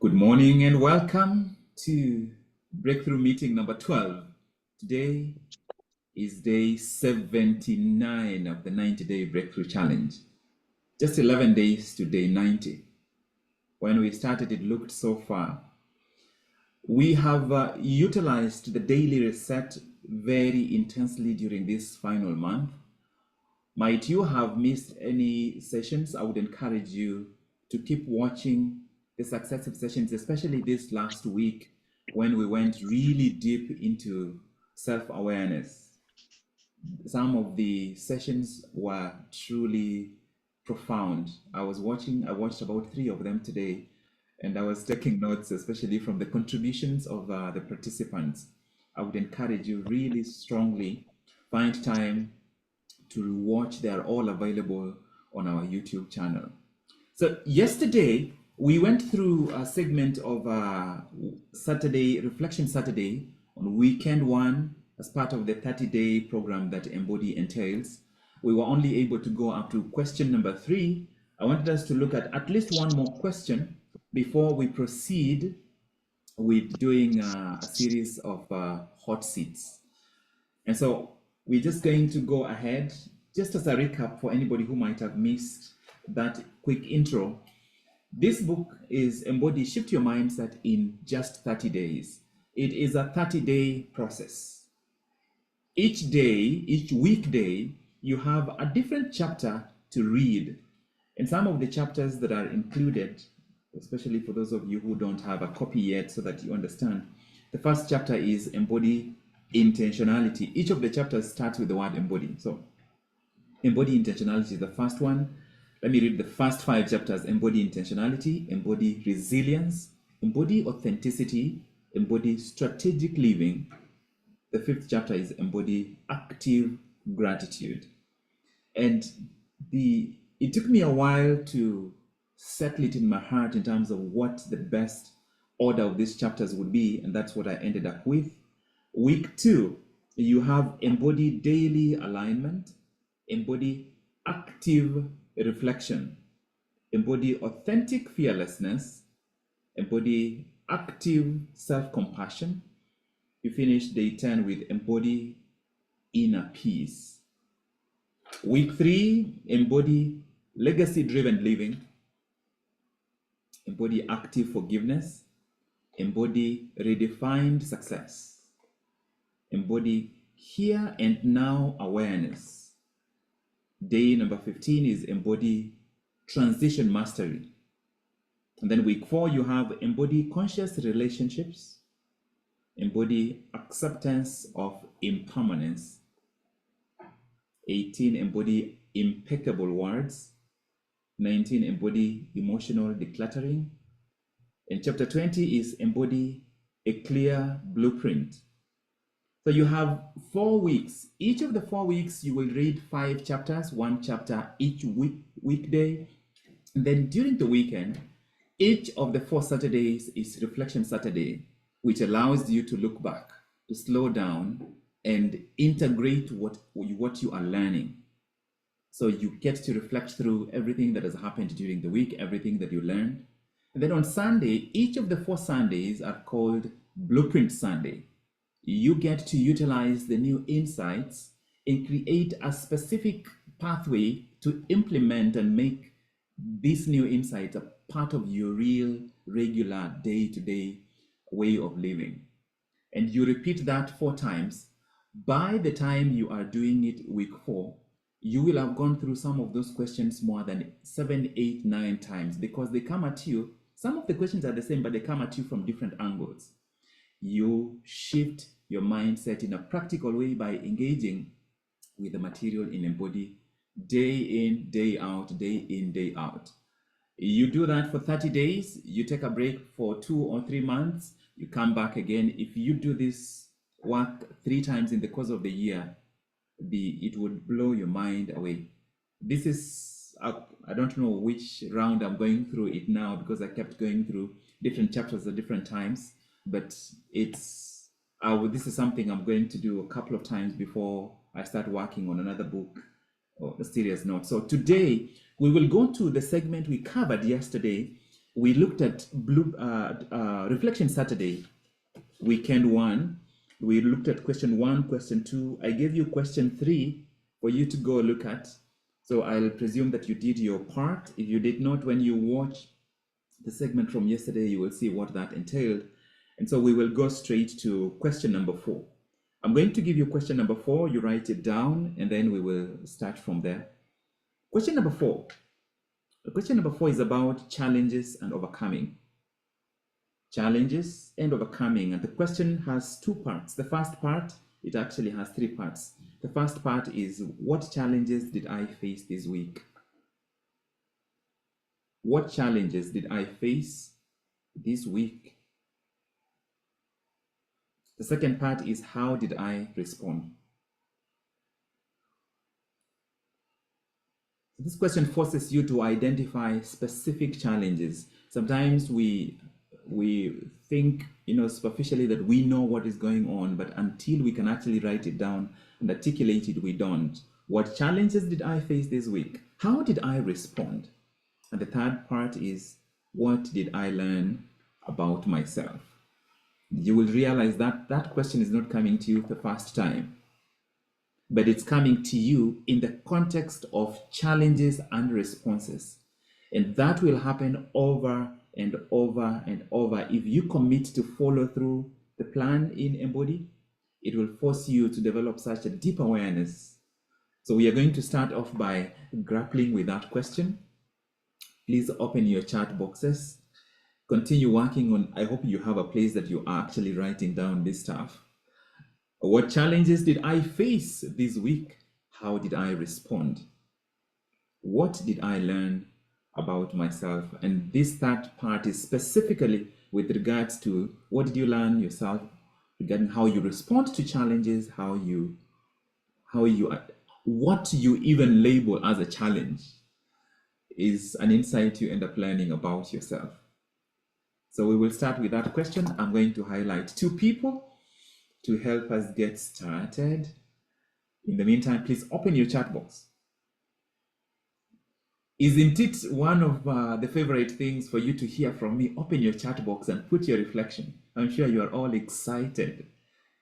Good morning and welcome to Breakthrough Meeting number 12. Today is day 79 of the 90-day Breakthrough Challenge. Just 11 days to day 90. When we started, it looked so far. We have utilized the daily reset very intensely during this final month. Might you have missed any sessions? I would encourage you to keep watching the successive sessions, especially this last week when we went really deep into self-awareness. Some of the sessions were truly profound. I watched about 3 of them today, and I was taking notes, especially from the contributions of the participants. I would encourage you really strongly, find time to watch. They are all available on our YouTube channel. So yesterday, we went through a segment of Saturday, Reflection Saturday on weekend 1 as part of the 30-day program that Embody entails. We were only able to go up to question number 3. I wanted us to look at least one more question before we proceed with doing a series of hot seats. And so we're just going to go ahead, just as a recap for anybody who might have missed that quick intro. This book is Embody Shift Your Mindset in Just 30 Days. It is a 30-day process. Each day, each weekday, you have a different chapter to read. And some of the chapters that are included, especially for those of you who don't have a copy yet so that you understand, the first chapter is Embody Intentionality. Each of the chapters starts with the word embody. So embody intentionality is the first one. Let me read the first 5 chapters. Embody intentionality, embody resilience, embody authenticity, embody strategic living. The 5th chapter is embody active gratitude. And it took me a while to settle it in my heart in terms of what the best order of these chapters would be, and that's what I ended up with. Week 2, you have embody daily alignment, embody active reflection, embody authentic fearlessness, embody active self-compassion. You finish day 10 with embody inner peace. Week 3, embody legacy-driven living, embody active forgiveness, embody redefined success, embody here and now awareness. Day number 15 is embody transition mastery. And then week 4, you have embody conscious relationships, embody acceptance of impermanence. 18, embody impeccable words. 19, embody emotional decluttering. And chapter 20 is embody a clear blueprint. So you have 4 weeks. Each of the 4 weeks, you will read 5 chapters, 1 chapter each weekday. And then during the weekend, each of the 4 Saturdays is Reflection Saturday, which allows you to look back, to slow down, and integrate what you are learning. So you get to reflect through everything that has happened during the week, everything that you learned. And then on Sunday, each of the 4 Sundays are called Blueprint Sunday. You get to utilize the new insights and create a specific pathway to implement and make these new insights a part of your real, regular, day-to-day way of living. And you repeat that 4 times. By the time you are doing it week 4, you will have gone through some of those questions more than 7, 8, 9 times, because they come at you. Some of the questions are the same, but they come at you from different angles. You shift your mindset in a practical way by engaging with the material in Embody day in, day out, day in, day out. You do that for 30 days, you take a break for 2 or 3 months, you come back again. If you do this work 3 times in the course of the year, it would blow your mind away. This is, I don't know which round I'm going through it now, because I kept going through different chapters at different times, but this is something I'm going to do a couple of times before I start working on another book or a serious note. So today We will go to the segment we covered yesterday. We looked at Reflection Saturday, weekend one. We looked at question one, question two. I gave you question three for you to go look at. So I'll presume that you did your part. If you did not, when you watch the segment from yesterday, you will see what that entailed. And so we will go straight to question number 4. I'm going to give you question number 4. You write it down, and then we will start from there. Question number 4. Question number 4 is about challenges and overcoming. Challenges and overcoming. And the question has 2 parts. The first part, it actually has 3 parts. The first part is, what challenges did I face this week? What challenges did I face this week? The second part is, how did I respond? This question forces you to identify specific challenges. Sometimes we think, superficially, that we know what is going on, but until we can actually write it down and articulate it, we don't. What challenges did I face this week? How did I respond? And the third part is, what did I learn about myself? You will realize that that question is not coming to you the first time, but it's coming to you in the context of challenges and responses. And that will happen over and over and over. If you commit to follow through the plan in Embody, it will force you to develop such a deep awareness. So we are going to start off by grappling with that question. Please open your chat boxes. Continue working on, I hope you have a place that you are actually writing down this stuff. What challenges did I face this week? How did I respond? What did I learn about myself? And this third part is specifically with regards to, what did you learn yourself regarding how you respond to challenges, what you even label as a challenge is an insight you end up learning about yourself. So we will start with that question. I'm going to highlight 2 people to help us get started. In the meantime, please open your chat box. Isn't it one of the favorite things for you to hear from me? Open your chat box and put your reflection. I'm sure you are all excited.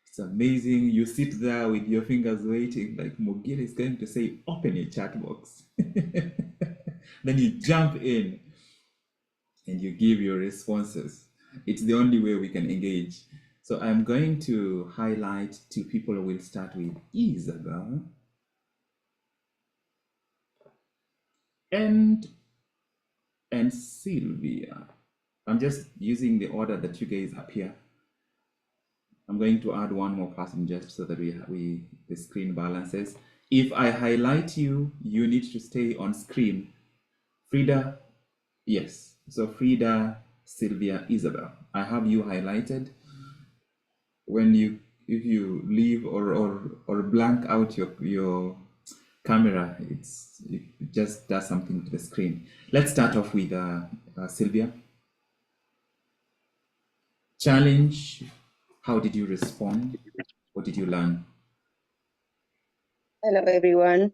It's amazing. You sit there with your fingers waiting, like Mogire is going to say, open your chat box. Then you jump in and you give your responses. It's the only way we can engage. So I'm going to highlight 2 people. We'll start with Isabel and Sylvia. I'm just using the order that you guys appear. I'm going to add one more person just so that the screen balances. If I highlight you, you need to stay on screen. Frida, yes. So Frida, Sylvia, Isabel. I have you highlighted. If you leave or blank out your camera, it just does something to the screen. Let's start off with Sylvia. Challenge. How did you respond? What did you learn? Hello, everyone.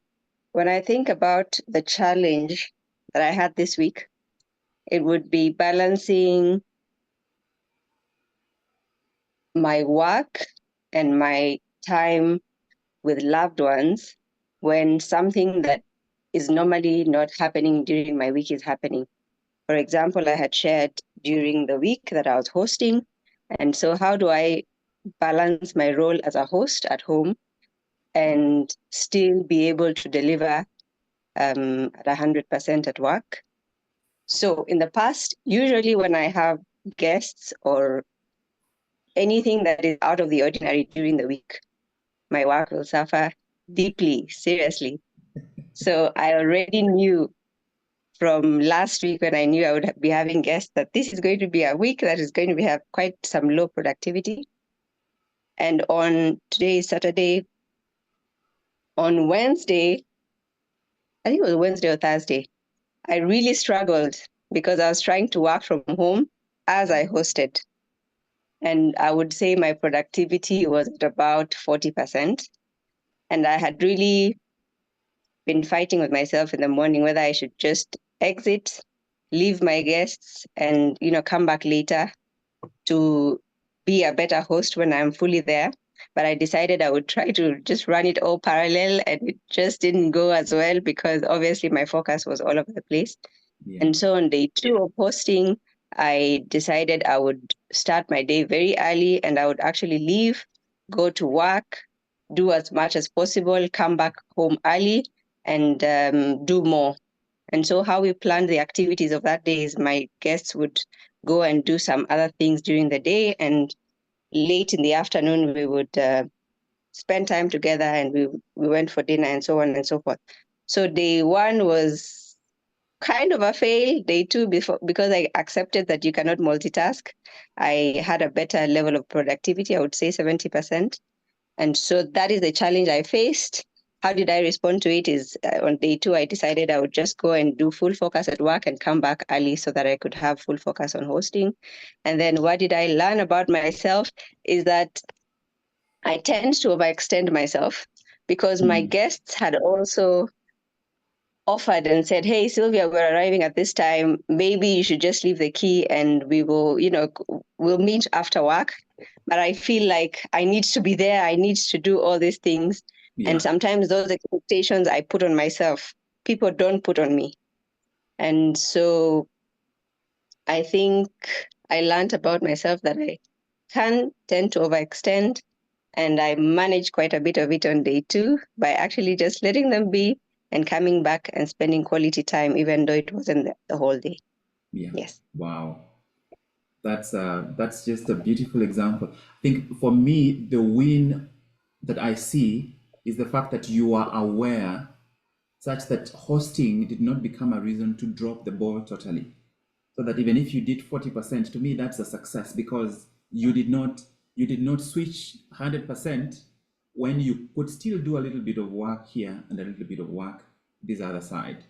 When I think about the challenge that I had this week, it would be balancing my work and my time with loved ones when something that is normally not happening during my week is happening. For example, I had shared during the week that I was hosting. And so how do I balance my role as a host at home and still be able to deliver at 100% at work? So in the past, usually when I have guests or anything that is out of the ordinary during the week, my work will suffer deeply, seriously. So I already knew from last week, when I knew I would be having guests, that this is going to be a week that is going to have quite some low productivity. And on today, Saturday, on Wednesday, I think it was Wednesday or Thursday, I really struggled because I was trying to work from home as I hosted. And I would say my productivity was at about 40%. And I had really been fighting with myself in the morning whether I should just exit, leave my guests, and come back later to be a better host when I'm fully there. But I decided I would try to just run it all parallel, and it just didn't go as well because obviously my focus was all over the place. Yeah. And so on day 2 of hosting, I decided I would start my day very early and I would actually leave, go to work, do as much as possible, come back home early, and do more. And so how we planned the activities of that day is my guests would go and do some other things during the day, and late in the afternoon we would spend time together, and we went for dinner and so on and so forth. So day 1 was kind of a fail. Day 2, because I accepted that you cannot multitask, I had a better level of productivity, I would say 70%. And so that is the challenge I faced. How did I respond to it is on day 2, I decided I would just go and do full focus at work and come back early so that I could have full focus on hosting. And then what did I learn about myself is that I tend to overextend myself because my guests had also offered and said, "Hey, Sylvia, we're arriving at this time. Maybe you should just leave the key and we will, we'll meet after work." But I feel like I need to be there. I need to do all these things. Yeah. And sometimes those expectations I put on myself, people don't put on me. And so I think I learned about myself that I can tend to overextend, and I managed quite a bit of it on day 2 by actually just letting them be and coming back and spending quality time, even though it wasn't the whole day. Yeah. Yes. Wow. That's just a beautiful example. I think for me, the win that I see is the fact that you are aware such that hosting did not become a reason to drop the ball totally. So that even if you did 40%, to me that's a success because you did not switch 100% when you could still do a little bit of work here and a little bit of work this other side.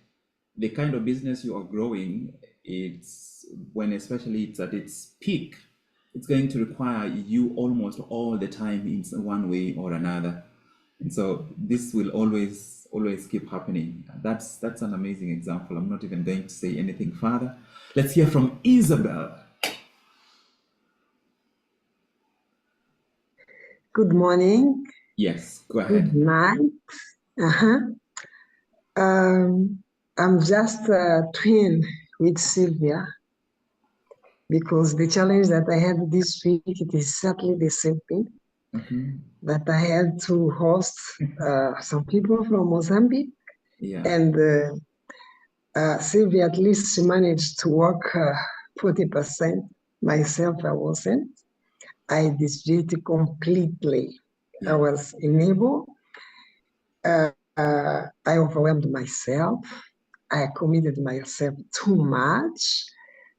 The kind of business you are growing, it's when especially it's at its peak, it's going to require you almost all the time in one way or another. And so this will always keep happening. That's an amazing example. I'm not even going to say anything further. Let's hear from Isabel. Good morning. Yes, go Good ahead. night. Uh-huh. I'm just a twin with Sylvia because the challenge that I had this week, it is exactly the same thing. That I had to host some people from Mozambique, Yeah. and Sylvia, at least she managed to work 40%. Myself, I wasn't. I disjointed completely. Yeah. I was unable. I overwhelmed myself. I committed myself too much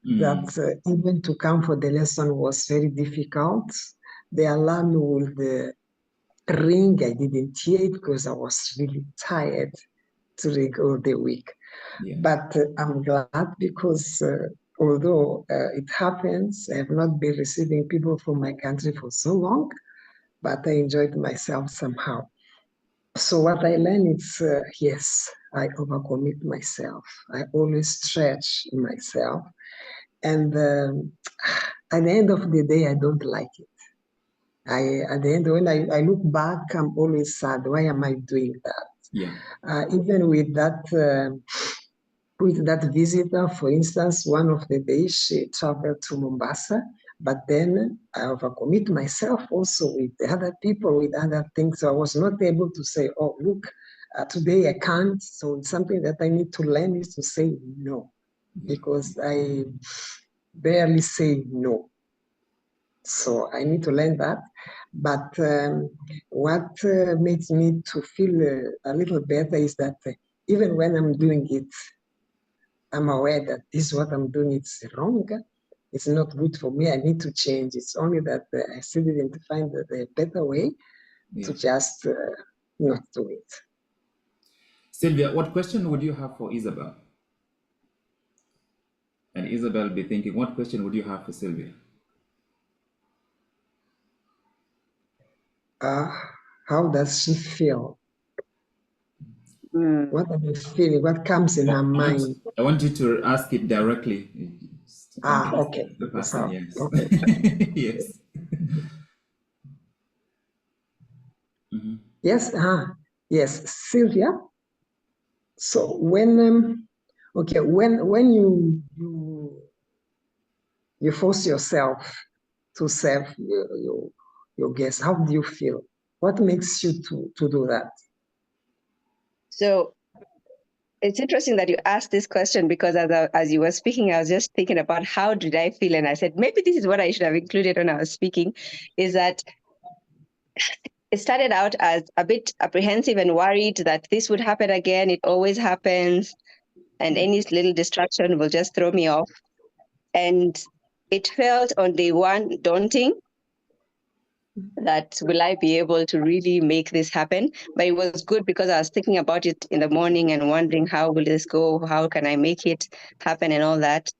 that even to come for the lesson was very difficult. The alarm would ring. I didn't hear it because I was really tired during all the week. Yeah. But I'm glad because although it happens, I have not been receiving people from my country for so long, but I enjoyed myself somehow. So what I learned is, yes, I overcommit myself. I always stretch myself. And at the end of the day, I don't like it. At the end, when I look back, I'm always sad. Why am I doing that? Yeah. Even with that visitor, for instance, one of the days she traveled to Mombasa, but then I overcommit myself also with the other people, with other things. So I was not able to say, oh, look, today I can't. So it's something that I need to learn is to say no, because I barely say no. So I need to learn that. But what makes me to feel a little better is that even when I'm doing it, I'm aware that this is what I'm doing, it's wrong. It's not good for me. I need to change. It's only that I still didn't find a better way to just not do it. Sylvia, what question would you have for Isabel? And Isabel be thinking, what question would you have for Sylvia? How does she feel? What are they feeling? What comes in her mind? I want you to ask it directly. Okay. The person, yes. Okay. Yes. Mm-hmm. Yes. Yes, Sylvia. So when when you force yourself to serve your guests, how do you feel? What makes you to do that? So it's interesting that you asked this question, because as you were speaking, I was just thinking about how did I feel, and I said maybe this is what I should have included when I was speaking. Is that it started out as a bit apprehensive and worried that this would happen again. It always happens, and any little distraction will just throw me off. And it felt on day one daunting, that will I be able to really make this happen? But it was good because I was thinking about it in the morning and wondering, how will this go? How can I make it happen and all that?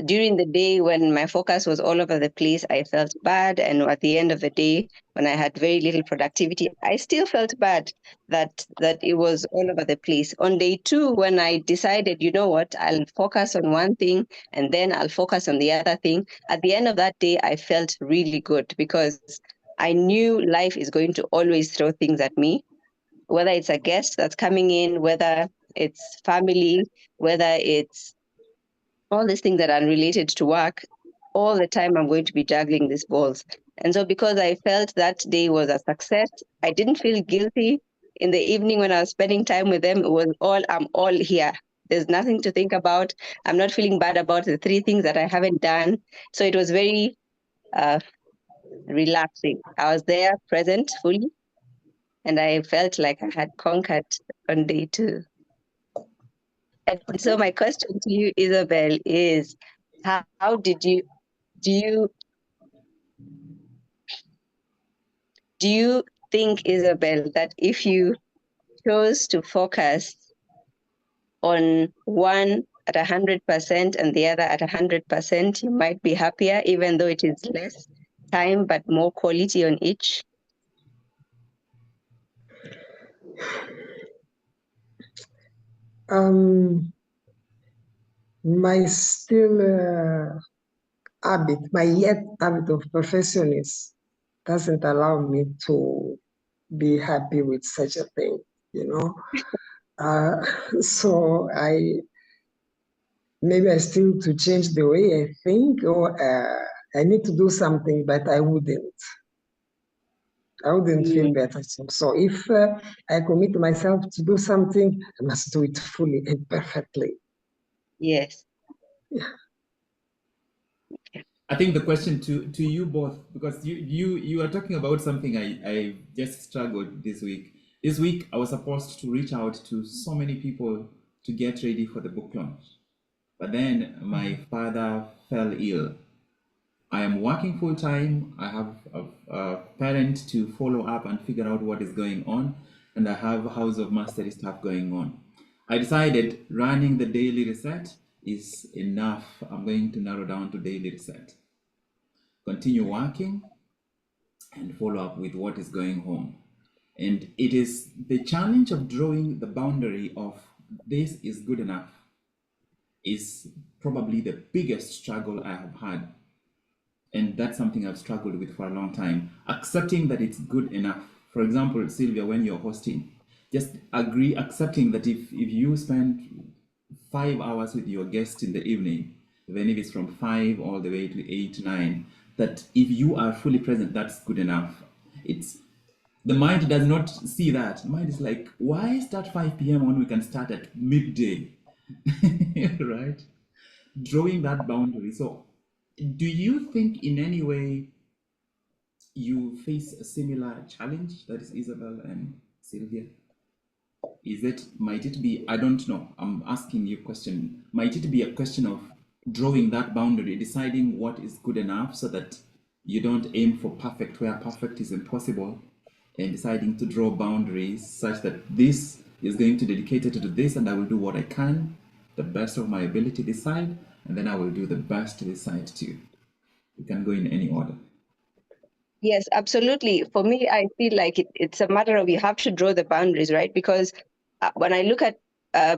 During the day, when my focus was all over the place, I felt bad. And at the end of the day, when I had very little productivity, I still felt bad that it was all over the place. On day two, when I decided, you know what, I'll focus on one thing and then I'll focus on the other thing. At the end of that day, I felt really good, because I knew life is going to always throw things at me, whether it's a guest that's coming in, whether it's family, whether it's all these things that are related to work. All the time I'm going to be juggling these balls. And so because I felt that day was a success, I didn't feel guilty. In the evening when I was spending time with them, it was I'm all here. There's nothing to think about. I'm not feeling bad about the 3 things that I haven't done. So it was very relaxing. I was there, present fully, and I felt like I had conquered on day 2. And so my question to you, Isabel, is how did you do you think, Isabel, that if you chose to focus on one at 100% and the other at 100%, you might be happier, even though it is less time but more quality on each? My still habit, my yet habit of perfectionist doesn't allow me to be happy with such a thing, you know. So maybe I still to change the way I think, or I need to do something, but I wouldn't feel better. So if I commit myself to do something, I must do it fully and perfectly. Yes. Yeah. I think the question to you both, because you are talking about something I just struggled this week. This week I was supposed to reach out to so many people to get ready for the book launch, but then my father fell ill. I am working full time. I have a parent to follow up and figure out what is going on, and I have House of Mastery stuff going on. I decided running the daily reset is enough. I'm going to narrow down to daily reset. Continue working and follow up with what is going on. And it is the challenge of drawing the boundary of this is good enough is probably the biggest struggle I have had. And that's something I've struggled with for a long time. Accepting that it's good enough. For example, Sylvia, when you're hosting, just accepting that if you spend 5 hours with your guest in the evening, even if it's from 5 all the way to 8, 9, that if you are fully present, that's good enough. It's the mind does not see that. The mind is like, why start 5 p.m. when we can start at midday? Right? Drawing that boundary. So do you think in any way you face a similar challenge, that is Isabel and Sylvia? Might it be, I don't know, I'm asking you a question. Might it be a question of drawing that boundary, deciding what is good enough so that you don't aim for perfect where perfect is impossible, and deciding to draw boundaries such that this is going to be dedicated to this and I will do what I can, the best of my ability this side, and then I will do the best this side too. You can go in any order. Yes, absolutely. For me, I feel like it's a matter of you have to draw the boundaries, right? Because when I look at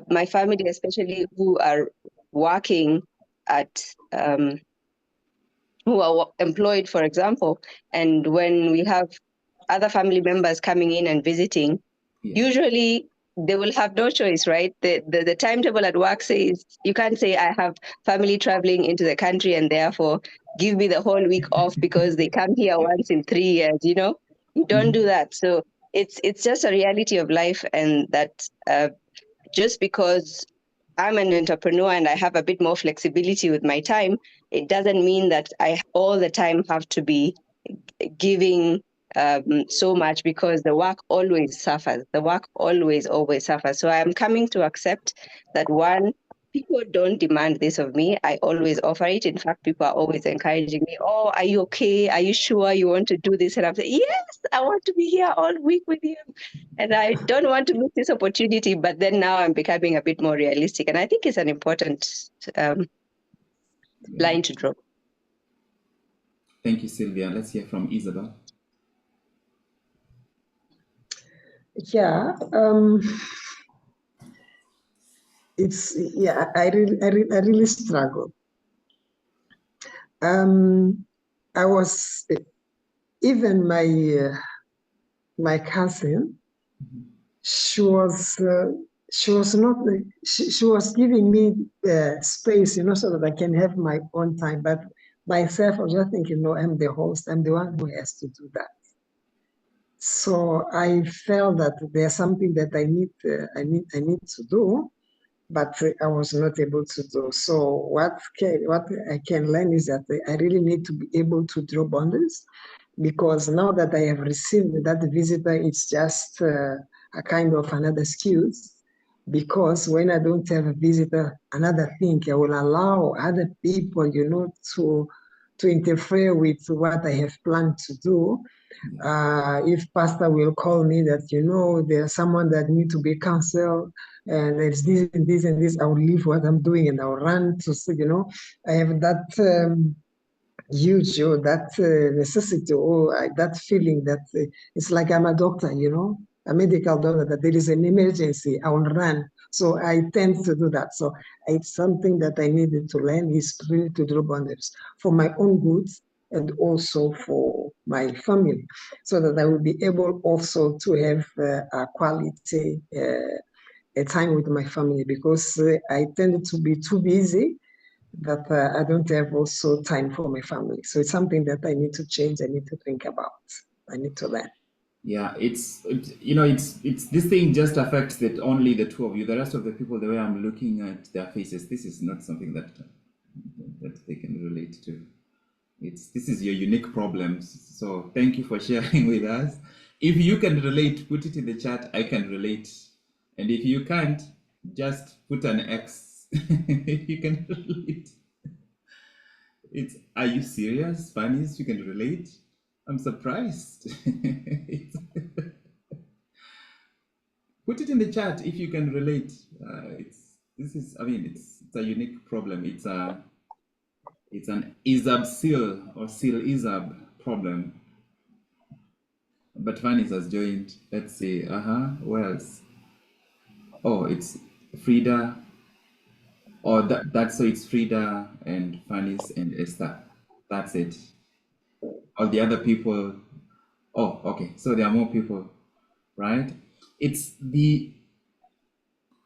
my family, especially who are working at, who are employed, for example, and when we have other family members coming in and visiting, usually they will have no choice, right? The timetable at work says, you can't say I have family traveling into the country and therefore give me the whole week off because they come here once in 3 years, you know? You don't do that. So it's just a reality of life, and that just because I'm an entrepreneur and I have a bit more flexibility with my time, it doesn't mean that I all the time have to be giving so much, because the work always suffers. The work always suffers. So I'm coming to accept that, one, people don't demand this of me. I always offer it. In fact, people are always encouraging me. Oh, are you okay? Are you sure you want to do this? And I'm saying, yes, I want to be here all week with you. And I don't want to miss this opportunity. But then now I'm becoming a bit more realistic. And I think it's an important line to draw. Thank you, Sylvia. Let's hear from Isabel. Yeah, I really struggle. I was, even my cousin, she was not, she was giving me space, you know, so that I can have my own time. But myself, I was just thinking, no, I'm the host. I'm the one who has to do that. So I felt that there's something that I need to do, but I was not able to do. So what I can learn is that I really need to be able to draw boundaries, because now that I have received that visitor, it's just a kind of another excuse. Because when I don't have a visitor, another thing, I will allow other people, you know, to interfere with what I have planned to do. If pastor will call me that, you know, there's someone that need to be counseled, and there's this and this and this, I will leave what I'm doing and I'll run to, you know, I have that huge, or that necessity, or that feeling that it's like I'm a doctor, you know, a medical doctor, that there is an emergency, I will run. So I tend to do that. So it's something that I needed to learn, is really to draw boundaries for my own good and also for my family, so that I will be able also to have a quality a time with my family, because I tend to be too busy that I don't have also time for my family. So it's something that I need to change. I need to think about. I need to learn. Yeah, it's this thing just affects that only the two of you. The rest of the people, the way I'm looking at their faces, this is not something that they can relate to. This is your unique problems. So thank you for sharing with us. If you can relate, put it in the chat. I can relate, and if you can't, just put an X. If you can relate. Are you serious, Spanish? You can relate? I'm surprised. Put it in the chat if you can relate. It's a unique problem. It's an Isab Sil or Sil Isab problem. But Vanis has joined. Let's see. Who else? Oh, it's Frida. Oh, that's so it's Frida and Vanis and Esther. That's it. All the other people. Oh, okay. So there are more people, right?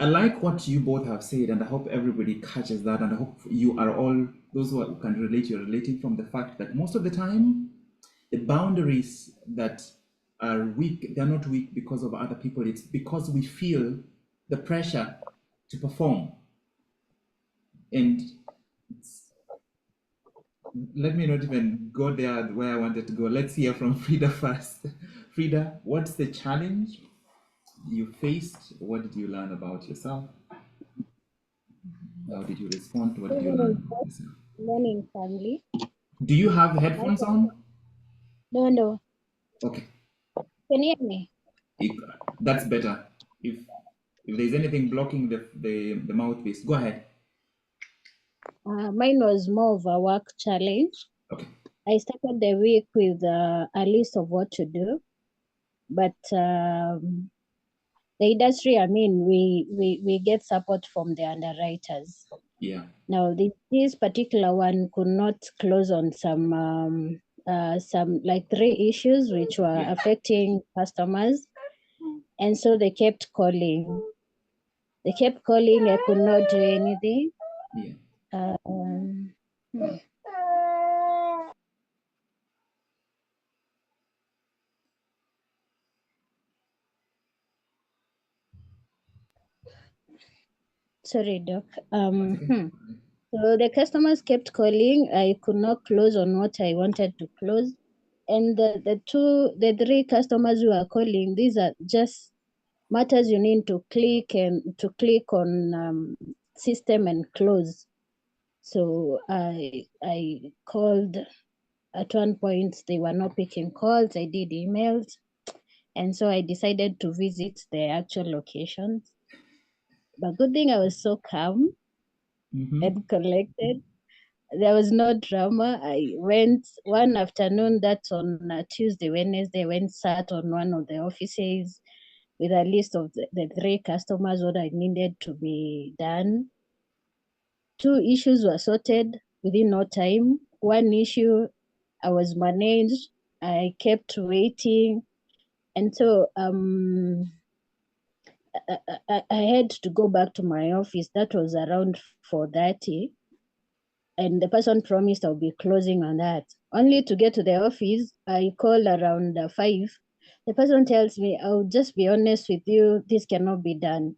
I like what you both have said, and I hope everybody catches that. And I hope you are all, those who can relate, you're relating from the fact that most of the time, the boundaries that are weak, they're not weak because of other people. It's because we feel the pressure to perform. And let me not even go there where I wanted to go. Let's hear from Frida first. Frida, what's the challenge you faced? What did you learn about yourself? How did you respond? What did you learn about yourself? Morning, family. Do you have headphones on? No. Okay. Can you hear me? That's better. If there's anything blocking the mouthpiece, go ahead. Mine was more of a work challenge. Okay. I started the week with a list of what to do, but the the industry, I mean, we get support from the underwriters. Yeah. Now, this particular one could not close on some like 3 issues which were Yeah. affecting customers, and so they kept calling. They kept calling. I could not do anything. Yeah. Hmm. Sorry, Doc. So the customers kept calling. I could not close on what I wanted to close. And the 3 customers who are calling, these are just matters you need to click on system and close. So I called. At one point, they were not picking calls. I did emails. And so I decided to visit the actual locations. But good thing I was so calm and collected. There was no drama. I went one afternoon, that's on Tuesday, Wednesday, sat on one of the offices with a list of the 3 customers, what I needed to be done. 2 issues were sorted within no time. 1 issue I was managed. I kept waiting. And so I had to go back to my office. That was around 4:30. And the person promised I'll be closing on that. Only to get to the office, I called around 5. The person tells me, I'll just be honest with you, this cannot be done.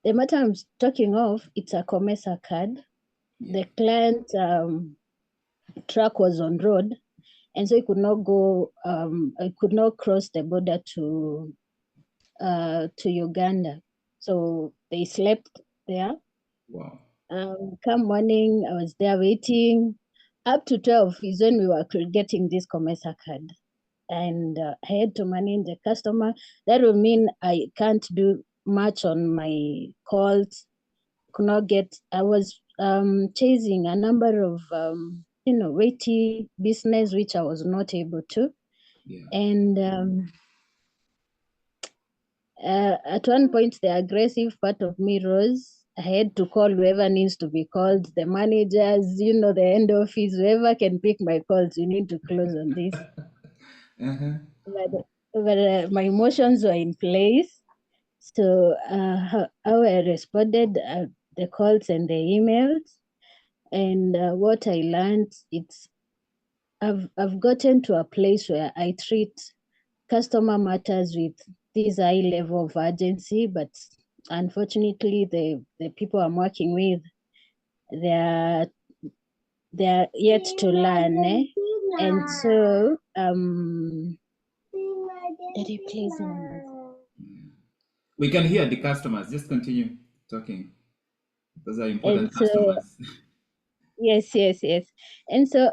The matter I'm talking of, it's a Comesa card. Yeah. The client truck was on road, and so he could not go, I could not cross the border to Uganda. So they slept there. Wow. Come morning, I was there waiting. Up to 12 is when we were getting this Comesa card. And I had to manage the customer. That would mean I can't do much on my calls. Could not get, I was chasing a number of, weighty business, which I was not able to. Yeah. And at one point, the aggressive part of me rose. I had to call whoever needs to be called, the managers, the end office, whoever can pick my calls. You need to close on this. But my emotions were in place. So how I responded, the calls and the emails, and what I learned, I've gotten to a place where I treat customer matters with this high level of urgency, but unfortunately, the people I'm working with, they're yet to learn, and so Daddy, please. We can hear the customers. Just continue talking. Those are important And so, customers. yes. And so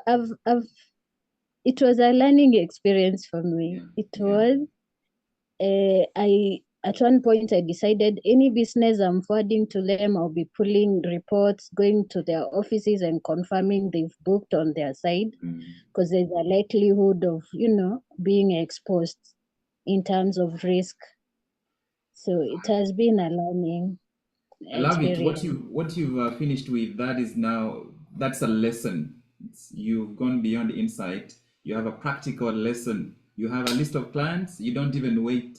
it was a learning experience for me. Yeah. It was. At one point I decided any business I'm forwarding to them, I'll be pulling reports, going to their offices and confirming they've booked on their side, because there's a likelihood of, being exposed in terms of risk. So it has been a learning I love it. experience. What you've finished with, that's a lesson. You've gone beyond insight. You have a practical lesson. You have a list of clients. You don't even wait.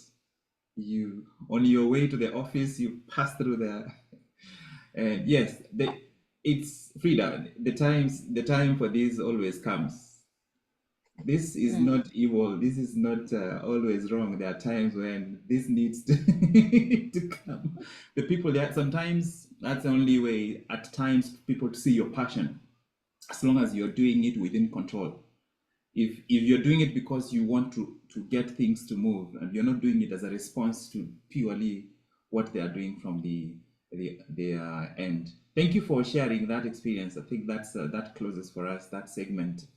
You on your way to the office, you pass through there. And yes, it's Frida. The time for this always comes. This is not evil. This is not always wrong. There are times when this needs to, to come. The people there, sometimes that's the only way at times people to see your passion, as long as you're doing it within control. If you're doing it because you want to get things to move, and you're not doing it as a response to purely what they are doing from the end. Thank you for sharing that experience. I think that closes for us that segment.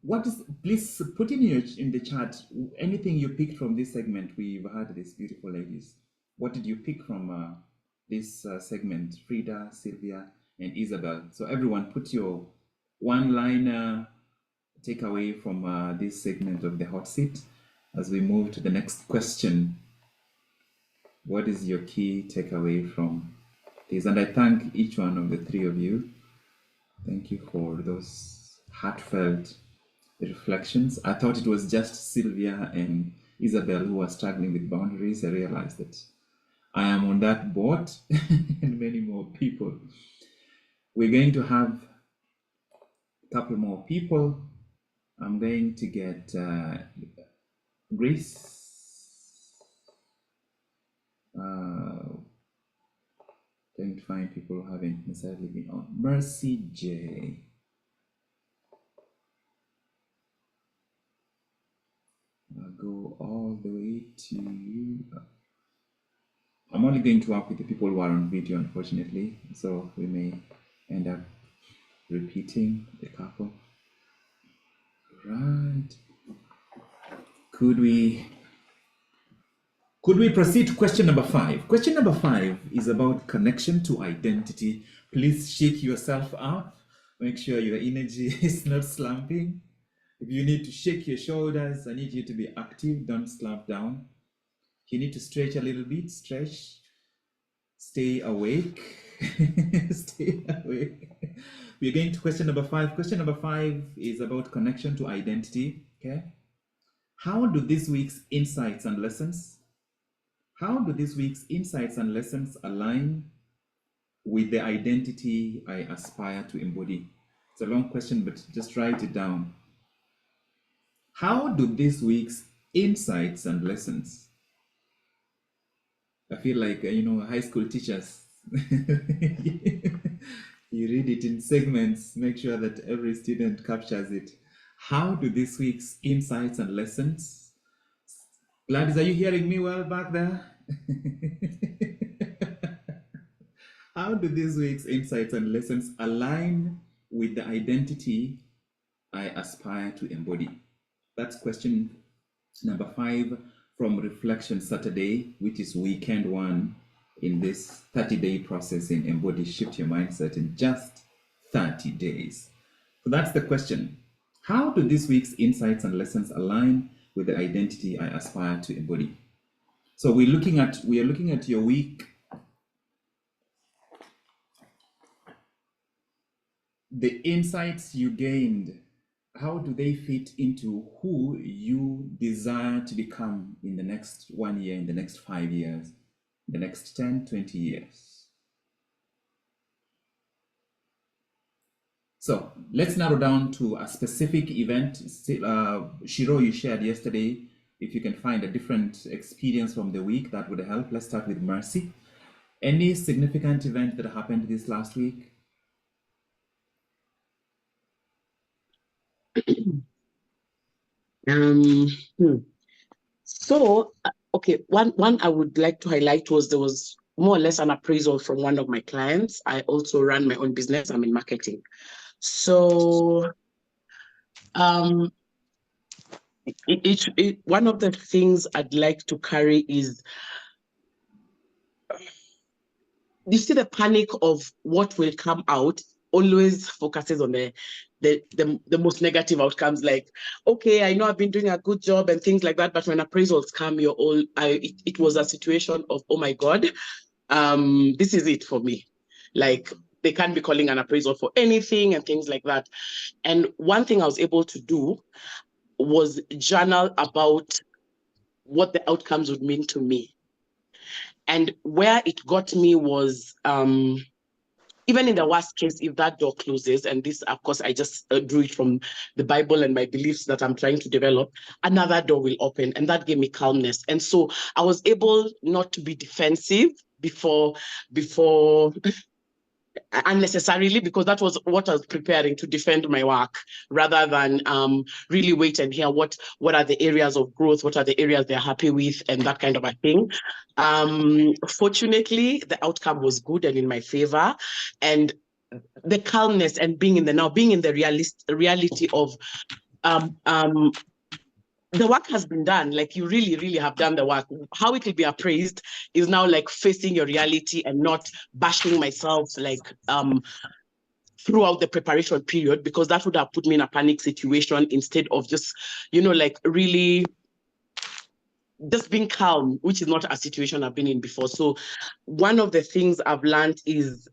What is, please put in the chat anything you picked from this segment. We've had these beautiful ladies. What did you pick from this segment? Frida, Sylvia, and Isabel. So everyone, put your one-liner takeaway from this segment of the hot seat as we move to the next question. What is your key takeaway from this? And I thank each one of the three of you. Thank you for those heartfelt reflections. I thought it was just Sylvia and Isabel who were struggling with boundaries. I realized that I am on that boat and many more people. We're going to have a couple more people. I'm going to get Grace. Trying to find people who haven't necessarily been on. Mercy J. I'll go all the way to you. I'm only going to work with the people who are on video, unfortunately, so we may end up repeating a couple. Right. Could we proceed to question number 5? Question number 5 is about connection to identity. Please shake yourself up. Make sure your energy is not slumping. If you need to shake your shoulders, I need you to be active. Don't slump down. If you need to stretch a little bit, stretch. Stay awake. Stay awake. We're going to question number 5. Question number 5 is about connection to identity. Okay. How do this week's insights and lessons align with the identity I aspire to embody? It's a long question, but just write it down. How do this week's insights and lessons? I feel like, high school teachers. You read it in segments, make sure that every student captures it. How do this week's insights and lessons? Gladys, are you hearing me well back there? How do this week's insights and lessons align with the identity I aspire to embody? That's question number 5 from Reflection Saturday, which is weekend 1 in this 30-day process in Embody Shift Your Mindset in just 30 days. So that's the question. How do this week's insights and lessons align with the identity I aspire to embody? So we are looking at your week. The insights you gained, how do they fit into who you desire to become in the next 1 year, in the next 5 years, the next 10, 20 years? So let's narrow down to a specific event. Shiro, you shared yesterday. If you can find a different experience from the week, that would help. Let's start with Mercy. Any significant event that happened this last week? So, okay, one I would like to highlight was there was more or less an appraisal from one of my clients. I also run my own business. I'm in marketing. So, one of the things I'd like to carry is, you see, the panic of what will come out always focuses on the most negative outcomes, like, okay, I know I've been doing a good job and things like that, but when appraisals come, it was a situation of, oh my God, this is it for me. Like, they can't be calling an appraisal for anything and things like that. And one thing I was able to do was journal about what the outcomes would mean to me. And where it got me was, even in the worst case, if that door closes, and this, of course, I just drew it from the Bible and my beliefs that I'm trying to develop, another door will open, and that gave me calmness. And so I was able not to be defensive before unnecessarily, because that was what I was preparing to defend my work, rather than really wait and hear what are the areas of growth, what are the areas they're happy with, and that kind of a thing. Fortunately, the outcome was good and in my favor, and the calmness and being in the now, being in the reality of the work has been done. Like, you really, really have done the work. How it will be appraised is now like facing your reality and not bashing myself like throughout the preparation period, because that would have put me in a panic situation instead of just, like, really just being calm, which is not a situation I've been in before. So one of the things I've learned is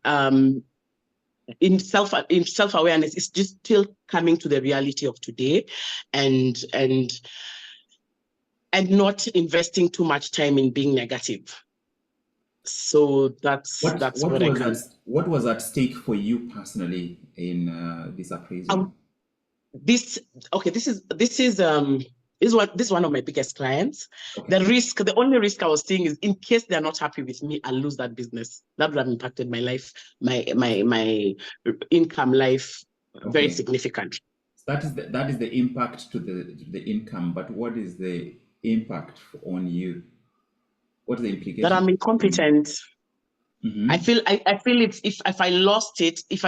in self-awareness is just still coming to the reality of today and not investing too much time in being negative. So that's what I can. What was at stake for you personally in this appraisal? This is one of my biggest clients. Okay. The only risk I was seeing is in case they're not happy with me, I'll lose that business. That would have impacted my life, my income life very significantly. So that is the impact to the income, but what is the impact on you? What is the implication? That I'm incompetent. Mm-hmm. I feel if I lost it, if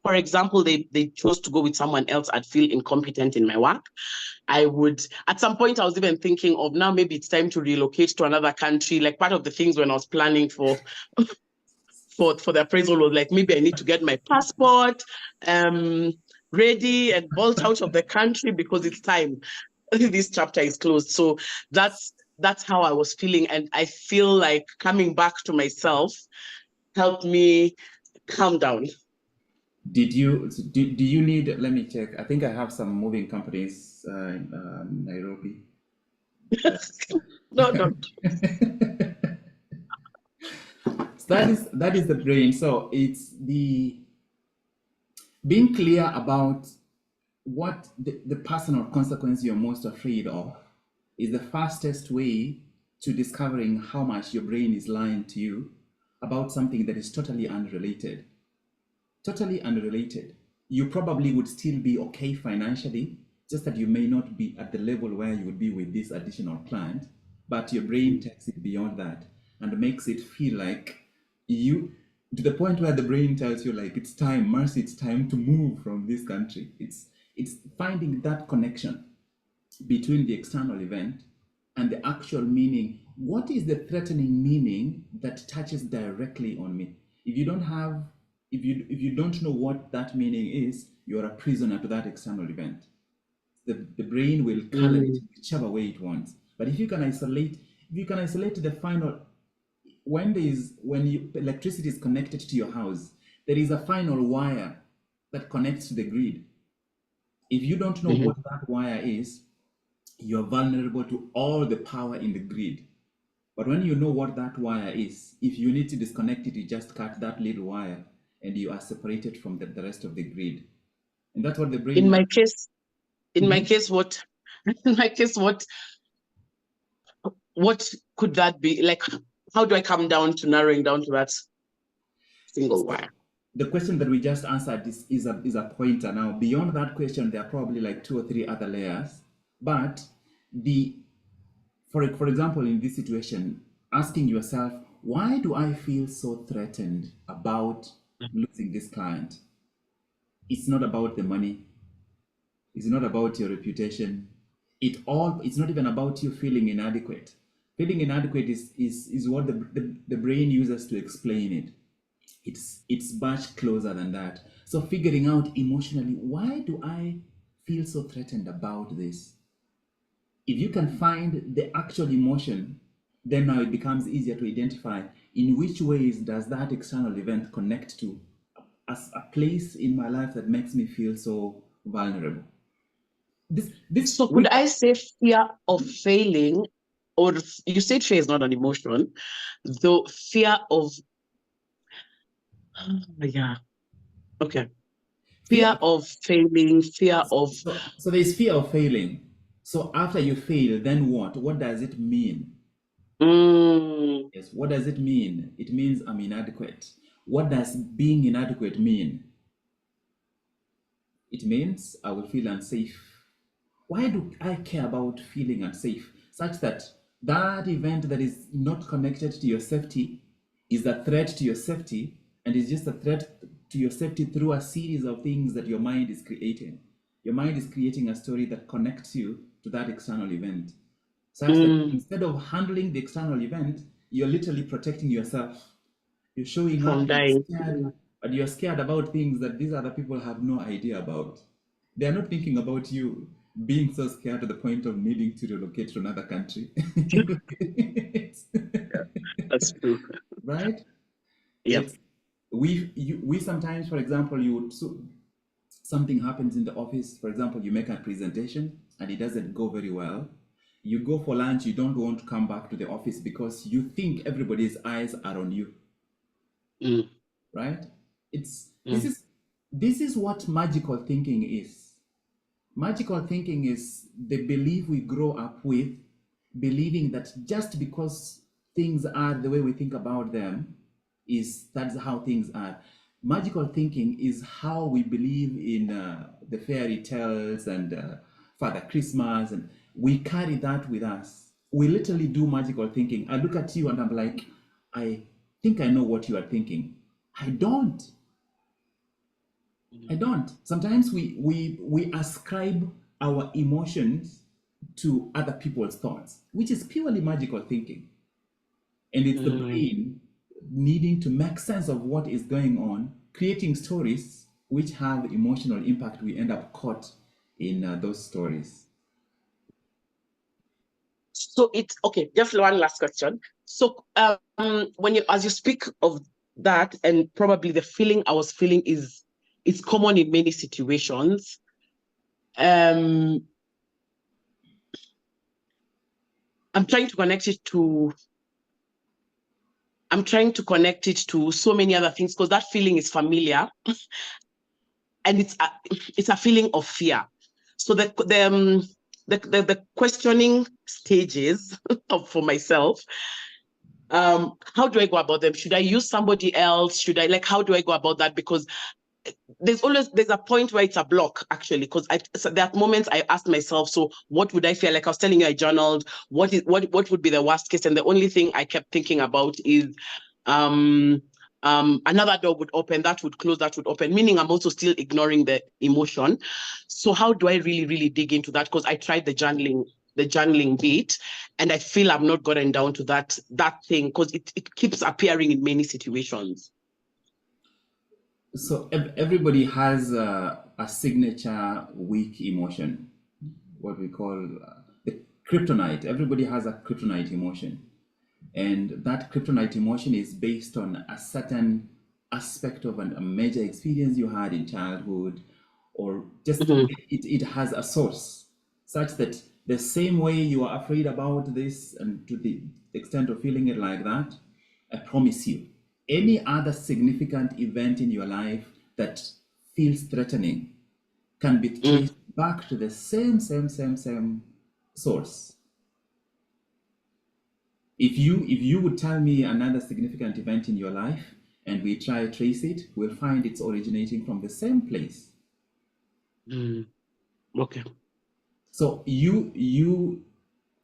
for example they chose to go with someone else, I'd feel incompetent in my work. I would, at some point I was even thinking of now maybe it's time to relocate to another country. Like part of the things when I was planning for the appraisal was like, maybe I need to get my passport ready and bolt out of the country because it's time. This chapter is closed. So that's how I was feeling. And I feel like coming back to myself helped me calm down. Do you need, let me check. I think I have some moving companies in Nairobi. No. So that is the brain. So it's the being clear about what the personal consequence you're most afraid of is the fastest way to discovering how much your brain is lying to you about something that is totally unrelated. Totally unrelated. You probably would still be okay financially, just that you may not be at the level where you would be with this additional client, but your brain takes it beyond that and makes it feel like you, to the point where the brain tells you like, it's time, Mercy, it's time to move from this country. It's finding that connection between the external event and the actual meaning. What is the threatening meaning that touches directly on me? If you don't know what that meaning is, you're a prisoner to that external event. The brain will color it whichever way it wants. But if you can isolate the final, when electricity is connected to your house, there is a final wire that connects to the grid. If you don't know what that wire is, you're vulnerable to all the power in the grid. But when you know what that wire is, if you need to disconnect it, you just cut that little wire and you are separated from the rest of the grid. And that's what the brain... In my case, what could that be? Like, how do I come down to narrowing down to that single wire? The question that we just answered is a pointer. Now, beyond that question, there are probably like 2 or 3 other layers. But for example, in this situation, asking yourself, why do I feel so threatened about losing this client? It's not about the money. It's not about your reputation. It's not even about you feeling inadequate. Feeling inadequate is what the brain uses to explain it. It's much closer than that. So figuring out emotionally, why do I feel so threatened about this? If you can find the actual emotion, then now it becomes easier to identify in which ways does that external event connect to as a place in my life that makes me feel so vulnerable. So could I say fear of failing, or you said fear is not an emotion, though fear of, okay. Fear of failing, fear of... So there's fear of failing. So after you fail, then what? What does it mean? Yes, what does it mean? It means I'm inadequate. What does being inadequate mean? It means I will feel unsafe. Why do I care about feeling unsafe? Such that event that is not connected to your safety is a threat to your safety, and is just a threat to your safety through a series of things that your mind is creating. Your mind is creating a story that connects you to that external event. Such that instead of handling the external event, you're literally protecting yourself. You're showing up, you're scared, but you're scared about things that these other people have no idea about. They're not thinking about you. being so scared to the point of needing to relocate to another country. That's true. Right? Yeah. It's we sometimes, for example, something happens in the office. For example, you make a presentation and it doesn't go very well. You go for lunch, you don't want to come back to the office because you think everybody's eyes are on you. Mm. Right? This is what magical thinking is. Magical thinking is the belief we grow up with, believing that just because things are the way we think about them, that's how things are. Magical thinking is how we believe in the fairy tales and Father Christmas, and we carry that with us. We literally do magical thinking. I look at you and I'm like, I think I know what you are thinking. I don't. Sometimes we ascribe our emotions to other people's thoughts, which is purely magical thinking. And it's the brain needing to make sense of what is going on, creating stories which have emotional impact. We end up caught in those stories. So it's okay. Just one last question. So as you speak of that, and probably the feeling I was feeling is common in many situations. I'm trying to connect it to so many other things because that feeling is familiar, and it's a feeling of fear. So the questioning stages for myself. How do I go about them? Should I use somebody else? How do I go about that? Because there's a point where it's a block, actually, because there are moments I asked myself, so what would I feel? Like I was telling you, I journaled, what would be the worst case? And the only thing I kept thinking about is another door would open, that would close, that would open, meaning I'm also still ignoring the emotion. So how do I really, really dig into that? Because I tried the journaling bit, and I feel I've not gotten down to that thing because it keeps appearing in many situations. So everybody has a signature weak emotion, what we call the kryptonite. Everybody has a kryptonite emotion. And that kryptonite emotion is based on a certain aspect of a major experience you had in childhood, or just it has a source such that the same way you are afraid about this, and to the extent of feeling it like that, I promise you, any other significant event in your life that feels threatening can be traced back to the same source. If you would tell me another significant event in your life and we try to trace it, we'll find it's originating from the same place. Okay. So you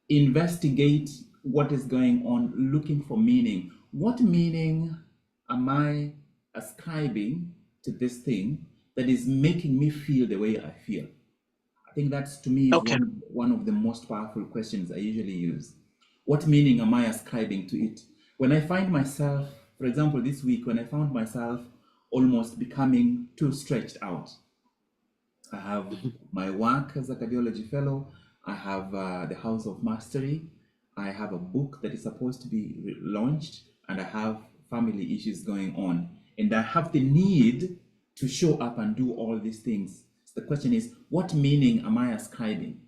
investigate what is going on, looking for meaning. What meaning am I ascribing to this thing that is making me feel the way I feel? I think that's, to me, is Okay. one of the most powerful questions I usually use. What meaning am I ascribing to it? When I find myself, for example, this week, when I found myself almost becoming too stretched out, I have my work as a cardiology fellow, I have the House of Mastery, I have a book that is supposed to be launched, and I have family issues going on. And I have the need to show up and do all these things. So the question is, what meaning am I ascribing?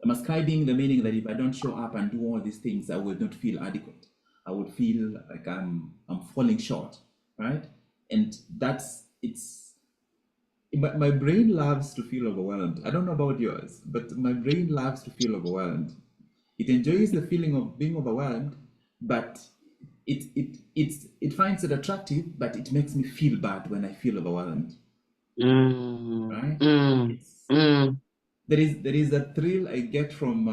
I'm ascribing the meaning that if I don't show up and do all these things, I will not feel adequate. I would feel like I'm falling short, right? And my brain loves to feel overwhelmed. I don't know about yours, but my brain loves to feel overwhelmed. It enjoys the feeling of being overwhelmed, but it finds it attractive, but it makes me feel bad when I feel overwhelmed. Right? There is a thrill I get from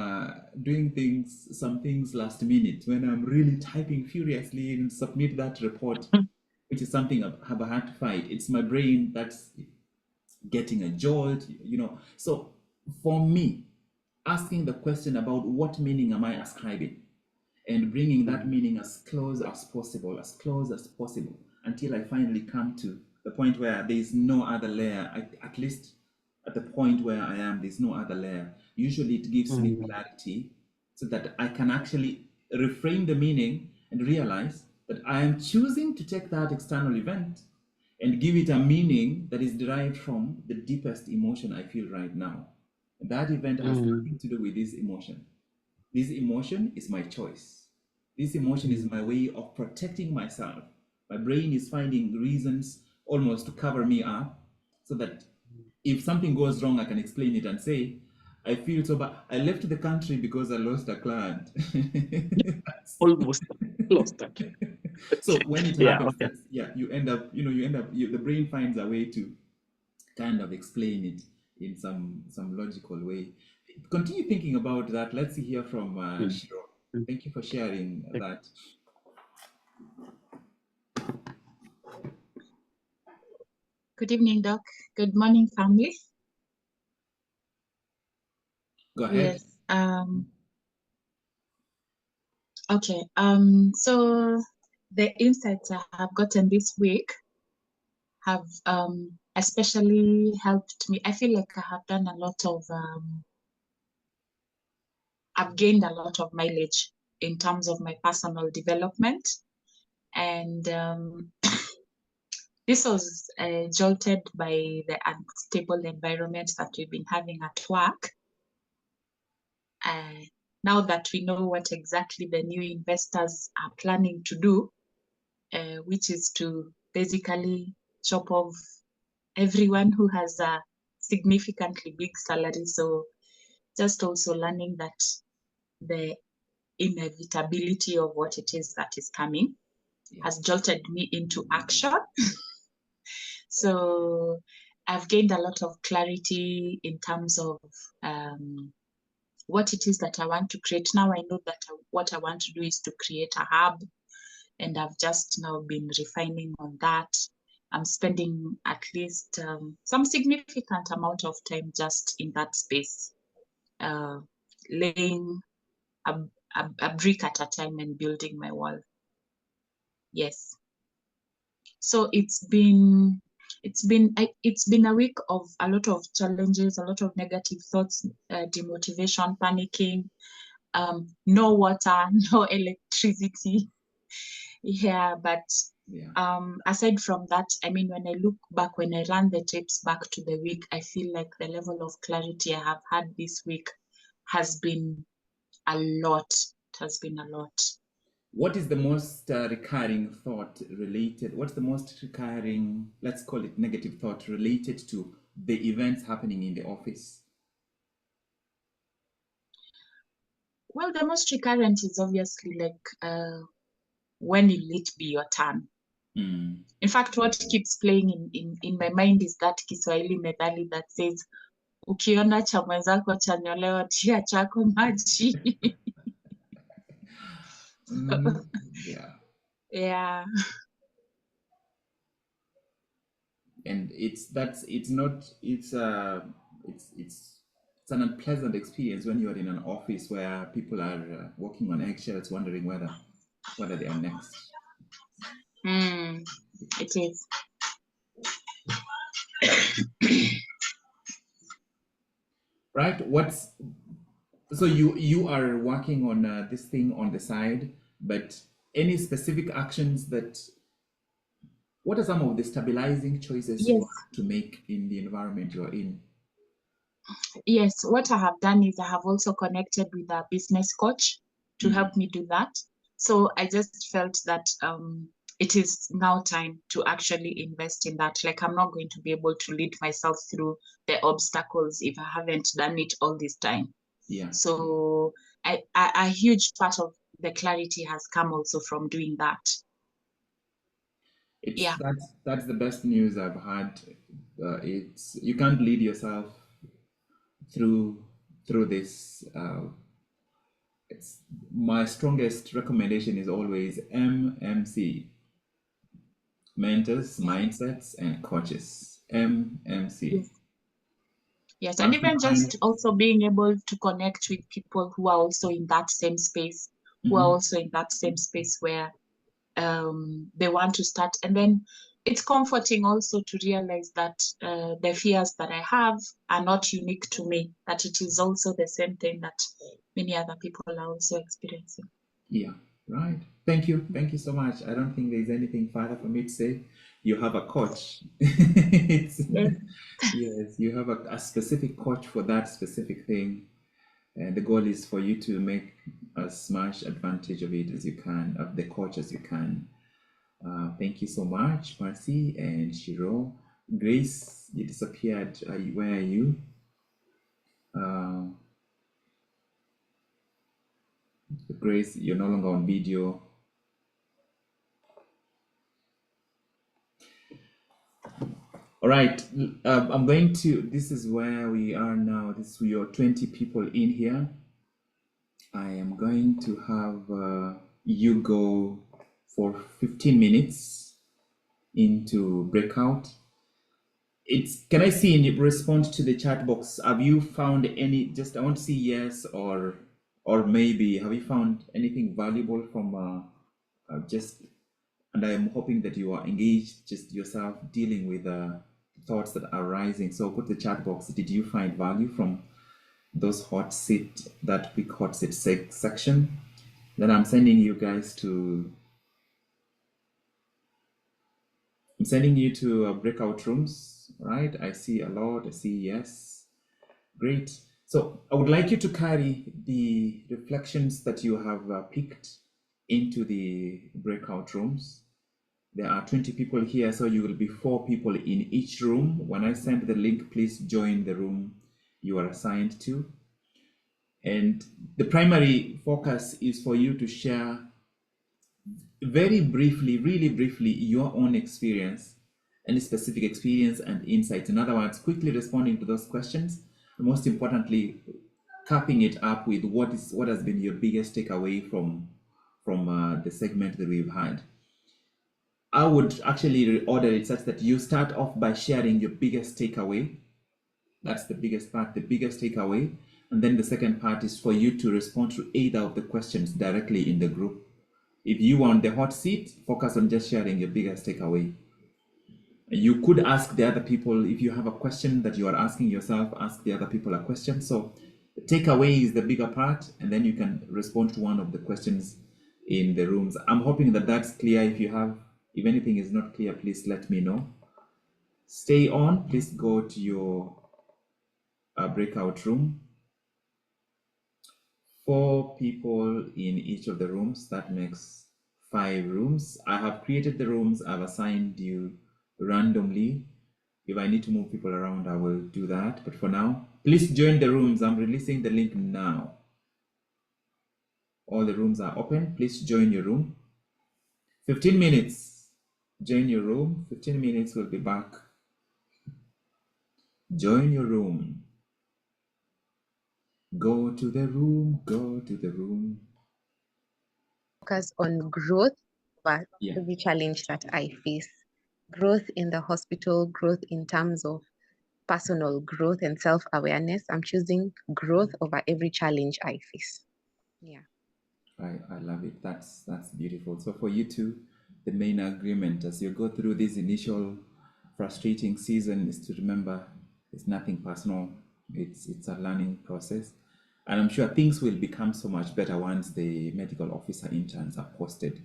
doing some things last minute when I'm really typing furiously and submit that report, which is something I've had to fight. It's my brain that's getting a jolt, So for me, asking the question about what meaning am I ascribing, and bringing that meaning as close as possible, until I finally come to the point where there is no other layer. At at the point where I am, there's no other layer. Usually it gives me clarity so that I can actually reframe the meaning and realize that I am choosing to take that external event and give it a meaning that is derived from the deepest emotion I feel right now. And that event has nothing to do with this emotion. This emotion is my choice. This emotion is my way of protecting myself. My brain is finding reasons almost to cover me up so that if something goes wrong, I can explain it and say, I feel so bad. I left the country because I lost a client. Almost lost that. So when it Yeah, happens, okay. you end up, the brain finds a way to kind of explain it in some logical way. Continue thinking about that. Let's hear from Shiro. Thank you for sharing that. Good evening, Doc. Good morning, family. Go ahead. Yes. Okay. So the insights I have gotten this week have especially helped me. I feel like I have done a lot of I've gained a lot of mileage in terms of my personal development, and this was jolted by the unstable environment that we've been having at work. Now that we know what exactly the new investors are planning to do, which is to basically chop off everyone who has a significantly big salary. So just also learning that the inevitability of what it is that is coming has jolted me into action. So I've gained a lot of clarity in terms of what it is that I want to create. Now I know that what I want to do is to create a hub, and I've just now been refining on that. I'm spending at least some significant amount of time just in that space, laying a brick at a time and building my wall. Yes. So it's been a week of a lot of challenges, a lot of negative thoughts, demotivation, panicking, no water, no electricity. Yeah, but aside from that, I mean, when I look back, when I run the tapes back to the week, I feel like the level of clarity I have had this week has been a lot. It has been a lot. What is the most recurring thought related? What's the most recurring, let's call it negative thought related to the events happening in the office? Well, the most recurrent is obviously like when will it be your turn? In fact, what keeps playing in my mind is that Kiswahili methali that says, ukiona cha mwenzako chanyolewa tia chako maji. Yeah. Yeah. And it's an unpleasant experience when you're in an office where people are walking on eggshells, wondering whether they are next. It is. Right? So you are working on this thing on the side, but any specific actions what are some of the stabilizing choices you have to make in the environment you're in? Yes, what I have done is I have also connected with a business coach to help me do that. So I just felt that it is now time to actually invest in that. Like, I'm not going to be able to lead myself through the obstacles if I haven't done it all this time. Yeah. So a huge part of the clarity has come also from doing that. That's the best news I've had. You can't lead yourself through this. It's my strongest recommendation is always MMC: mentors, mindsets, and coaches. MMC. Yes, and even just also being able to connect with people who are also in that same space, who are also in that same space where they want to start. And then it's comforting also to realize that the fears that I have are not unique to me, that it is also the same thing that many other people are also experiencing. Yeah, right. Thank you. Thank you so much. I don't think there's anything further for me to say. You have a coach. It's, Yes. yes, you have a specific coach for that specific thing. And the goal is for you to make as much advantage of it as you can, of the coach as you can. Thank you so much, Marcy and Shiro. Grace, you disappeared. Where are you? Grace, you're no longer on video. All right, I'm going to, this is where we are now. This is your 20 people in here. I am going to have you go for 15 minutes into breakout. Can I see in response to the chat box, have you found any, just I want to see yes or maybe, have you found anything valuable from just, and I'm hoping that you are engaged just yourself dealing with thoughts that are rising. So put the chat box, did you find value from those that quick hot seat section? Then I'm sending you guys to, I'm sending you to breakout rooms, right? I see a lot, I see yes. Great. So I would like you to carry the reflections that you have picked into the breakout rooms. There are 20 people here, so you will be 4 people in each room. When I send the link, please join the room you are assigned to. And the primary focus is for you to share very briefly, really briefly, your own experience, any specific experience and insights. In other words, quickly responding to those questions, and most importantly, capping it up with what has been your biggest takeaway from the segment that we've had. I would actually order it such that you start off by sharing your biggest takeaway. That's the biggest part, the biggest takeaway. And then the second part is for you to respond to either of the questions directly in the group. If you want the hot seat, focus on just sharing your biggest takeaway. You could ask the other people, if you have a question that you are asking yourself, ask the other people a question. So the takeaway is the bigger part, and then you can respond to one of the questions in the rooms. I'm hoping that that's clear. If anything is not clear, please let me know. Stay on, please go to your breakout room. 4 people in each of the rooms, that makes 5 rooms. I have created the rooms, I've assigned you randomly. If I need to move people around, I will do that. But for now, please join the rooms. I'm releasing the link now. All the rooms are open. Please join your room. 15 minutes. Join your room. 15 minutes, we'll be back. Join your room. Go to the room. Go to the room. Focus on growth over every challenge that I face. Growth in the hospital, growth in terms of personal growth and self-awareness. I'm choosing growth over every challenge I face. Yeah. I love it. That's beautiful. So for you two, the main agreement as you go through this initial frustrating season is to remember it's nothing personal. It's a learning process. And I'm sure things will become so much better once the medical officer interns are posted.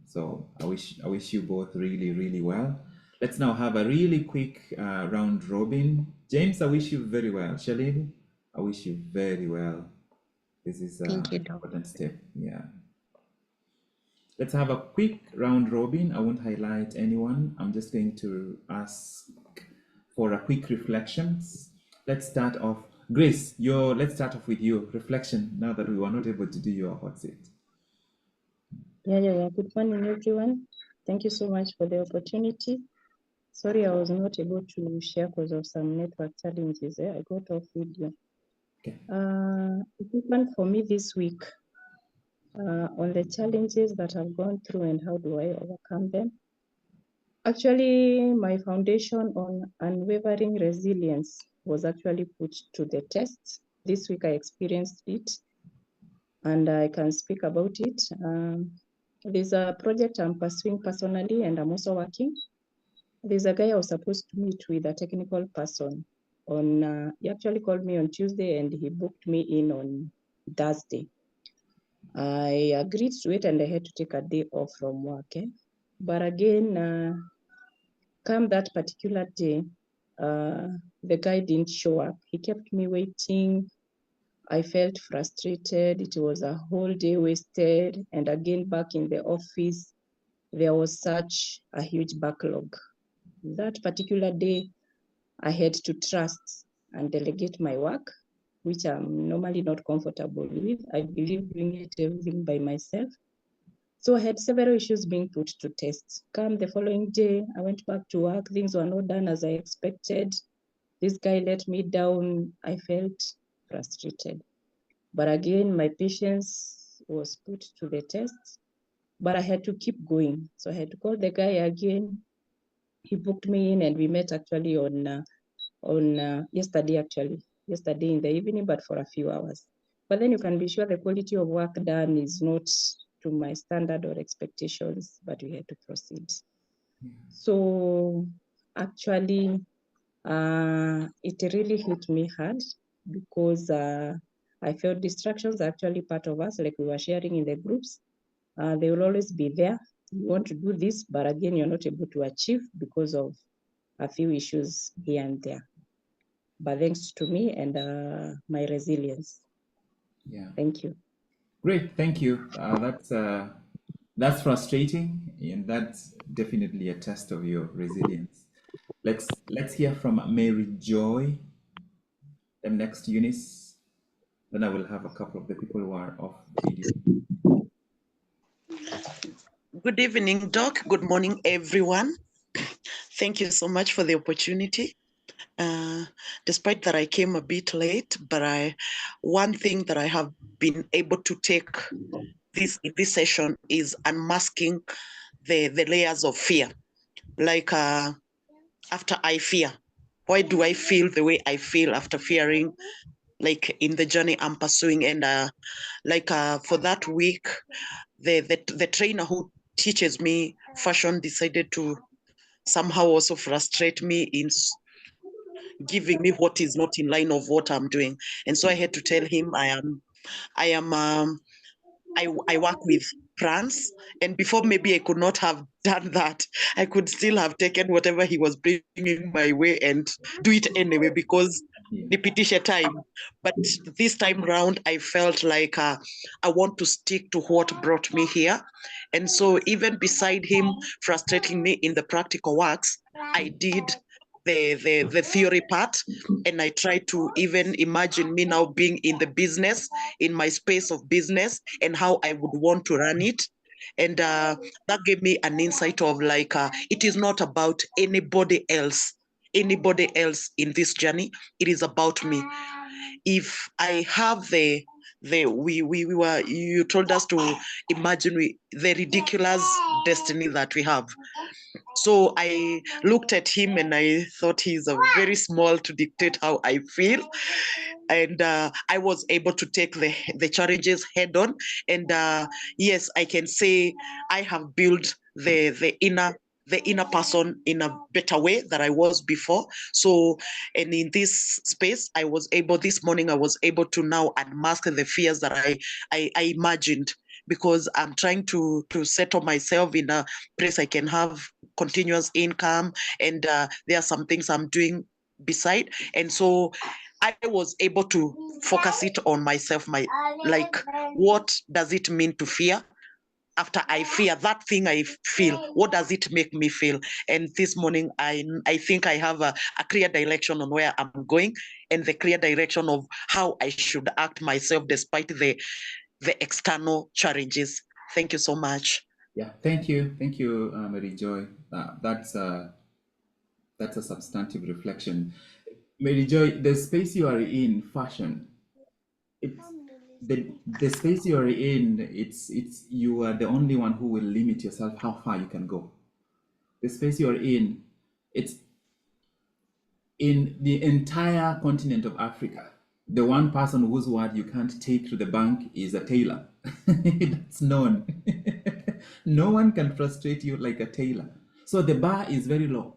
So I wish you both really, really well. Let's now have a really quick round robin. James, I wish you very well. Shalini, I wish you very well. This is an important step. Yeah. Let's have a quick round robin. I won't highlight anyone. I'm just going to ask for a quick reflections. Let's start off. Grace, let's start off with your reflection now that we were not able to do your hot seat. Yeah. Good morning, everyone. Thank you so much for the opportunity. Sorry, I was not able to share because of some network challenges. I got off video. Okay. Important for me this week on the challenges that I've gone through and how do I overcome them. Actually, my foundation on unwavering resilience was actually put to the test. This week I experienced it and I can speak about it. There's a project I'm pursuing personally and I'm also working there's a guy I was supposed to meet with, a technical person. He actually called me on Tuesday and he booked me in on Thursday. I agreed to it and I had to take a day off from work. But again, come that particular day, the guy didn't show up. He kept me waiting. I felt frustrated. It was a whole day wasted. And again, back in the office, there was such a huge backlog. That particular day, I had to trust and delegate my work, which I'm normally not comfortable with. I believe doing everything by myself. So I had several issues being put to test. Come the following day, I went back to work. Things were not done as I expected. This guy let me down. I felt frustrated. But again, my patience was put to the test, but I had to keep going. So I had to call the guy again. He booked me in and we met actually on yesterday in the evening, but for a few hours. But then you can be sure the quality of work done is not to my standard or expectations, but we had to proceed. So actually, it really hit me hard because I felt distractions are actually part of us, like we were sharing in the groups. They will always be there. You want to do this, but again, you're not able to achieve because of a few issues here and there. But thanks to me and my resilience. Yeah. Thank you. Great, thank you. That's frustrating, and that's definitely a test of your resilience. Let's hear from Mary Joy. Then next, Eunice. Then I will have a couple of the people who are off video. Good evening, Doc. Good morning, everyone. Thank you so much for the opportunity. Despite that I came a bit late, but one thing that I have been able to take in this session is unmasking the layers of fear. Like after I fear, why do I feel the way I feel after fearing? Like in the journey I'm pursuing, and for that week, the trainer who teaches me fashion decided to somehow also frustrate me in giving me what is not in line of what I'm doing. And so I had to tell him I work with plants, and before maybe I could not have done that. I could still have taken whatever he was bringing my way and do it anyway because repetition time. But this time round, I felt like I want to stick to what brought me here. And so even beside him frustrating me in the practical works, I did the theory part, and I try to even imagine me now being in the business, in my space of business, and how I would want to run it. And that gave me an insight of it is not about anybody else in this journey. It is about me. If I have you told us to imagine the ridiculous destiny that we have. So I looked at him and I thought he's a very small to dictate how I feel. And I was able to take the challenges head on. And yes, I can say I have built the inner person in a better way than I was before. So, and in this space, this morning I was able to now unmask the fears that I imagined, because I'm trying to settle myself in a place I can have continuous income, and there are some things I'm doing beside. And so I was able to focus it on myself, what does it mean to fear? After I fear that thing I feel, what does it make me feel? And this morning, I think I have a clear direction on where I'm going, and the clear direction of how I should act myself despite the external challenges. Thank you so much. Yeah, thank you, Mary Joy. That's a substantive reflection. Mary Joy, the space you are in, fashion, it's the space you are in. It's you are the only one who will limit yourself how far you can go. The space you are in, it's in the entire continent of Africa. The one person whose word you can't take to the bank is a tailor. That's known. No one can frustrate you like a tailor. So the bar is very low.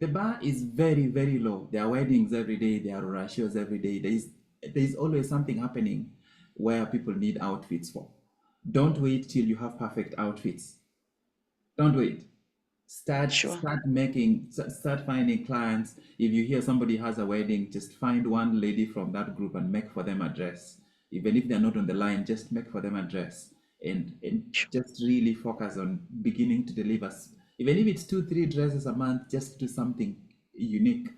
The bar is very, very low. There are weddings every day. There are ratios every day. There is always something happening where people need outfits for. Don't wait till you have perfect outfits. Don't wait. Sure. Start finding clients. If you hear somebody has a wedding, just find one lady from that group and make for them a dress. Even if they're not on the line, just make for them a dress, and just really focus on beginning to deliver. Even if it's 2 3 dresses a month, just do something unique.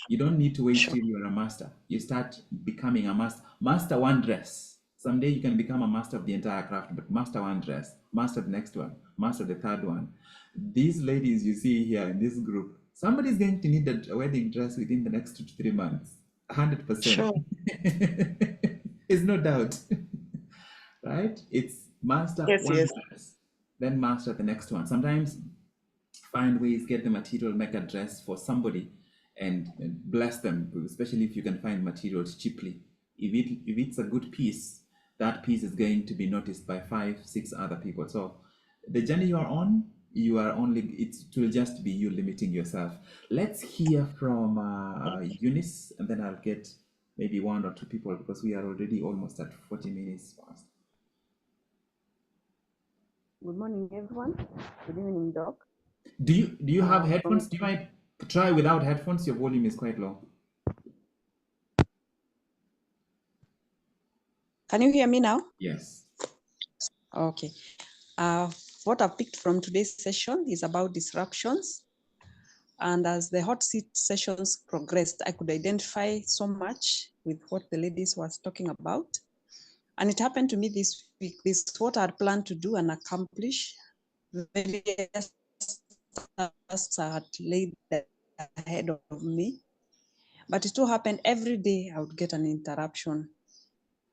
You don't need to wait Sure. till you're a master. You start becoming a master. Master one dress. Someday you can become a master of the entire craft, but master one dress, master the next one, master the third one. These ladies you see here in this group, somebody's going to need a wedding dress within the next 2 to 3 months. 100%. Sure. There's no doubt. Right? It's master Yes, one yes. dress, then master the next one. Sometimes find ways, get the material, make a dress for somebody, and bless them, especially if you can find materials cheaply. If it's a good piece, that piece is going to be noticed by 5 6 other people. So the journey you are on, it will just be you limiting yourself. Let's hear from Eunice, and then I'll get maybe 1 or 2 people, because we are already almost at 40 minutes past. Good morning, everyone. Good evening, Doc. Do you have headphones? Do you mind try without headphones? Your volume is quite low. Can you hear me now? Yes. Okay. What I've picked from today's session is about disruptions. And as the hot seat sessions progressed, I could identify so much with what the ladies was talking about. And it happened to me this week. This is what I had planned to do and accomplish. Various tasks I had laid ahead of me. But it so happened every day I would get an interruption.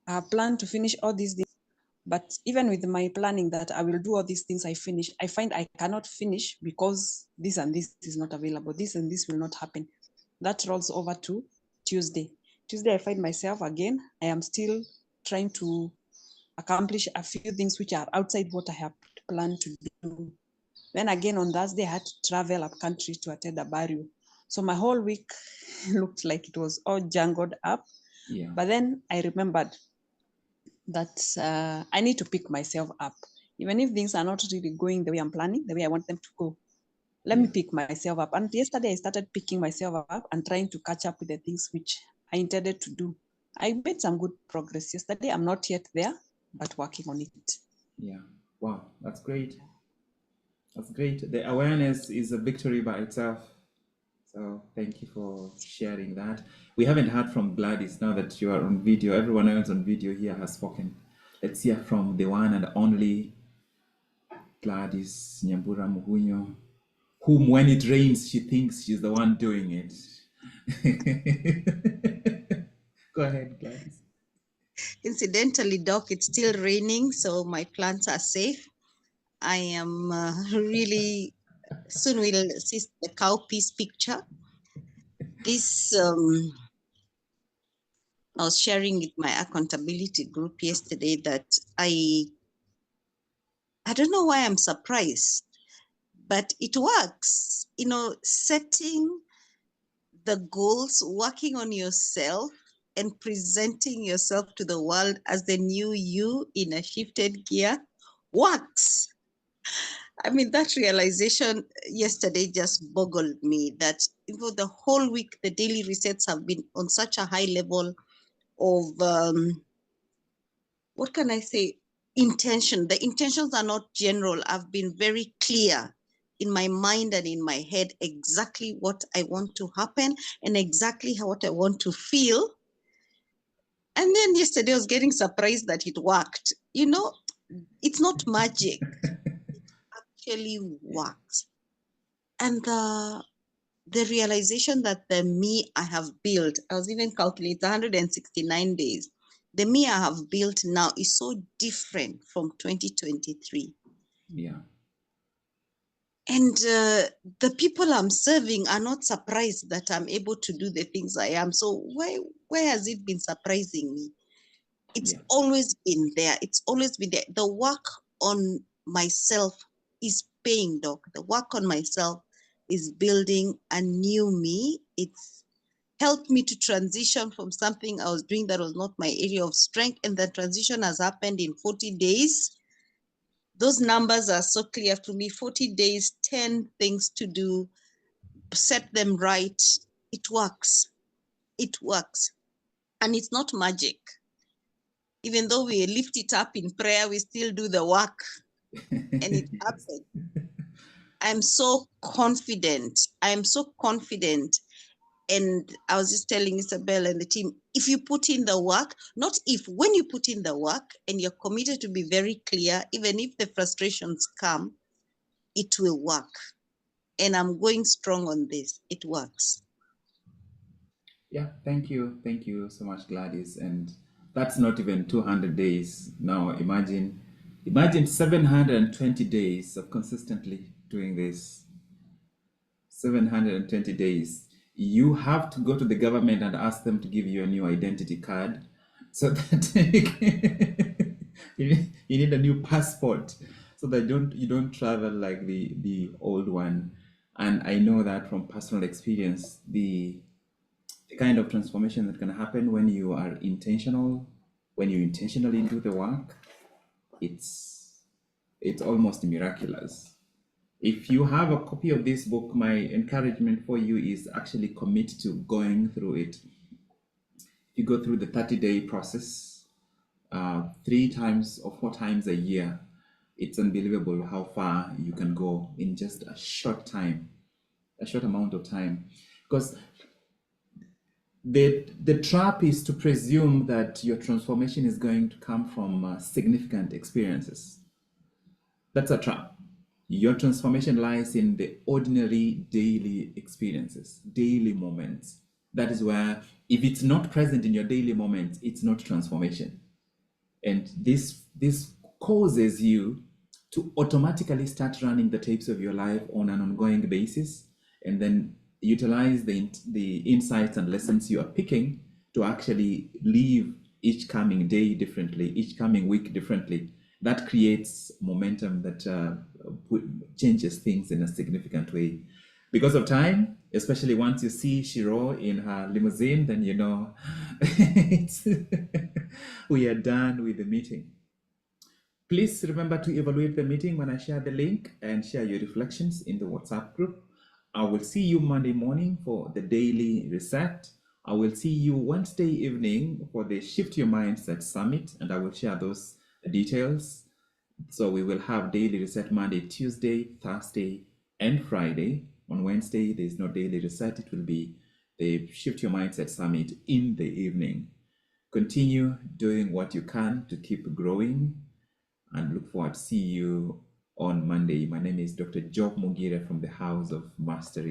I have planned to finish all these things, but even with my planning that I will do all these things I finish, I find I cannot finish because this and this is not available. This and this will not happen. That rolls over to Tuesday. Tuesday, I find myself again, I am still trying to accomplish a few things which are outside what I have planned to do. Then again on Thursday, I had to travel up country to attend a burial. So my whole week looked like it was all jangled up. Yeah. But then I remembered that I need to pick myself up. Even if things are not really going the way I'm planning, the way I want them to go, let me pick myself up. And yesterday I started picking myself up and trying to catch up with the things which I intended to do. I made some good progress yesterday. I'm not yet there, but working on it. Yeah. Wow, that's great. That's great. The awareness is a victory by itself. So thank you for sharing that. We haven't heard from Gladys. Now that you are on video, everyone else on video here has spoken. Let's hear from the one and only Gladys Nyambura Muhunyo, whom when it rains, she thinks she's the one doing it. Go ahead, Gladys. Incidentally, Doc, it's still raining, so my plants are safe. I am really, soon we'll see the cowpeas picture. This, I was sharing with my accountability group yesterday that I don't know why I'm surprised, but it works. You know, setting the goals, working on yourself, and presenting yourself to the world as the new you in a shifted gear works. I mean, that realization yesterday just boggled me that the whole week, the daily resets have been on such a high level of, what can I say, intention. The intentions are not general. I've been very clear in my mind and in my head exactly what I want to happen and exactly what I want to feel. And then yesterday I was getting surprised that it worked. You know, it's not magic. It actually works. And the realization that the me I have built, I was even calculating 169 days. The me I have built now is so different from 2023. Yeah. And the people I'm serving are not surprised that I'm able to do the things I am. So why has it been surprising me? It's always been there. It's always been there. The work on myself is paying, Doc. The work on myself is building a new me. It's helped me to transition from something I was doing that was not my area of strength. And the transition has happened in 40 days. Those numbers are so clear to me. 40 days, 10 things to do, set them right. It works. It works. And it's not magic. Even though we lift it up in prayer, we still do the work and it happens. I'm so confident. I'm so confident. And I was just telling Isabel and the team, if you put in the work, not if, when you put in the work and you're committed to be very clear, even if the frustrations come, it will work. And I'm going strong on this. It works. Yeah, thank you. Thank you so much, Gladys. And that's not even 200 days. Now imagine 720 days of consistently doing this. 720 days. You have to go to the government and ask them to give you a new identity card so that you need a new passport so that you don't travel like the old one. And I know that from personal experience, the kind of transformation that can happen when you are intentional, when you intentionally do the work, it's almost miraculous. If you have a copy of this book, my encouragement for you is actually commit to going through it. You go through the 30-day process 3 times or 4 times a year. It's unbelievable how far you can go in just a short amount of time. Because the trap is to presume that your transformation is going to come from significant experiences. That's a trap. Your transformation lies in the ordinary daily experiences, daily moments. That is where, if it's not present in your daily moments, it's not transformation. And this causes you to automatically start running the tapes of your life on an ongoing basis, and then utilize the insights and lessons you are picking to actually live each coming day differently, each coming week differently. That creates momentum that changes things in a significant way. Because of time, especially once you see Shiro in her limousine, then you know we are done with the meeting. Please remember to evaluate the meeting when I share the link and share your reflections in the WhatsApp group. I will see you Monday morning for the daily reset. I will see you Wednesday evening for the Shift Your Mindset Summit, and I will share those details. So we will have daily reset Monday, Tuesday, Thursday, and Friday. On Wednesday, there's no daily reset. It will be the Shift Your Mindset Summit in the evening. Continue doing what you can to keep growing, and look forward to see you on Monday. My name is Dr. Job Mogire from the House of Mastery.